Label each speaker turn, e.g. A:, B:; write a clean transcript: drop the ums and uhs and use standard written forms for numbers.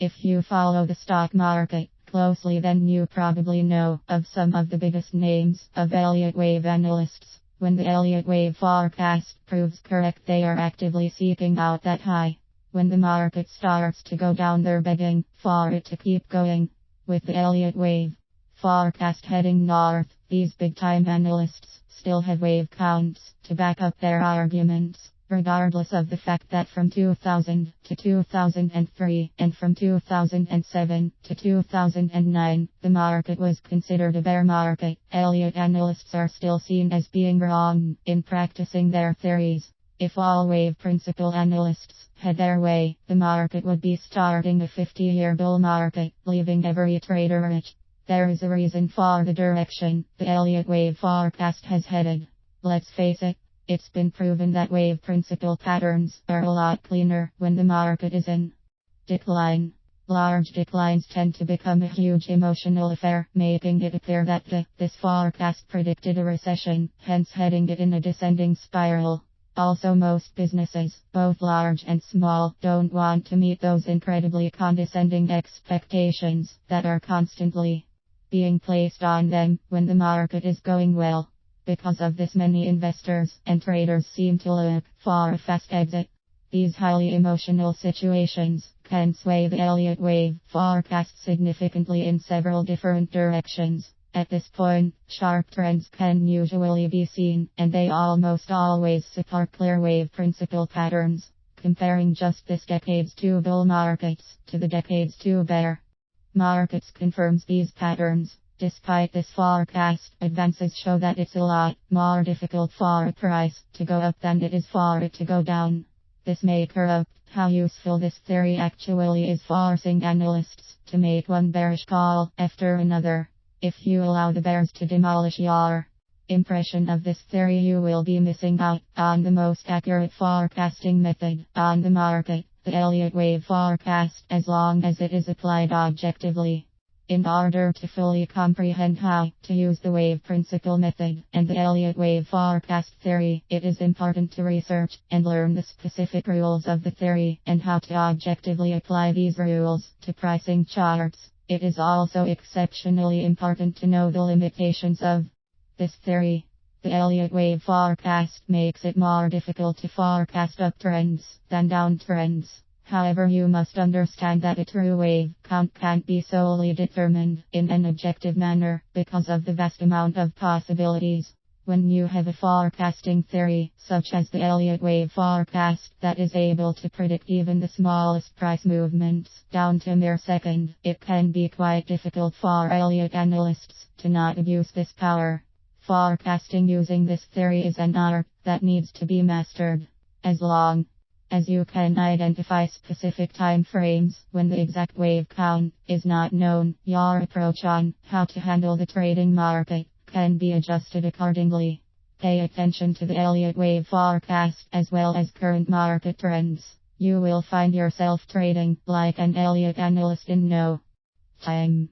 A: If you follow the stock market closely, then you probably know of some of the biggest names of Elliott wave analysts. When the Elliott wave forecast proves correct, they are actively seeking out that high. When the market starts to go down, they're begging for it to keep going. With the Elliott wave forecast heading north, these big-time analysts still have wave counts to back up their arguments, regardless of the fact that from 2000 to 2003 and from 2007 to 2009, the market was considered a bear market. Elliott analysts are still seen as being wrong in practicing their theories. If all wave principal analysts had their way, the market would be starting a 50-year bull market, leaving every trader rich. There is a reason for the direction the Elliott wave forecast has headed. Let's face it, it's been proven that wave principal patterns are a lot cleaner when the market is in decline. Large declines tend to become a huge emotional affair, making it appear that this forecast predicted a recession, hence heading it in a descending spiral. Also, most businesses, both large and small, don't want to meet those incredibly condescending expectations that are constantly being placed on them when the market is going well. Because of this, many investors and traders seem to look for a fast exit. These highly emotional situations can sway the Elliott wave forecast significantly in several different directions. At this point, sharp trends can usually be seen, and they almost always support clear wave principal patterns. Comparing just this decade's two bull markets to the decade's two bear markets confirms these patterns. Despite this forecast, advances show that it's a lot more difficult for a price to go up than it is for it to go down. This may corrupt how useful this theory actually is, forcing analysts to make one bearish call after another. If you allow the bears to demolish your impression of this theory, you will be missing out on the most accurate forecasting method on the market, the Elliott wave forecast, as long as it is applied objectively. In order to fully comprehend how to use the wave principal method and the Elliott wave forecast theory, it is important to research and learn the specific rules of the theory and how to objectively apply these rules to pricing charts. It is also exceptionally important to know the limitations of this theory. The Elliott wave forecast makes it more difficult to forecast uptrends than downtrends. However, you must understand that a true wave count can't be solely determined in an objective manner because of the vast amount of possibilities. When you have a forecasting theory, such as the Elliott wave forecast, that is able to predict even the smallest price movements down to a mere second, it can be quite difficult for Elliott analysts to not abuse this power. Forecasting using this theory is an art that needs to be mastered. As long as you can identify specific time frames when the exact wave count is not known, your approach on how to handle the trading market can be adjusted accordingly. Pay attention to the Elliott wave forecast as well as current market trends. You will find yourself trading like an Elliott analyst in no time.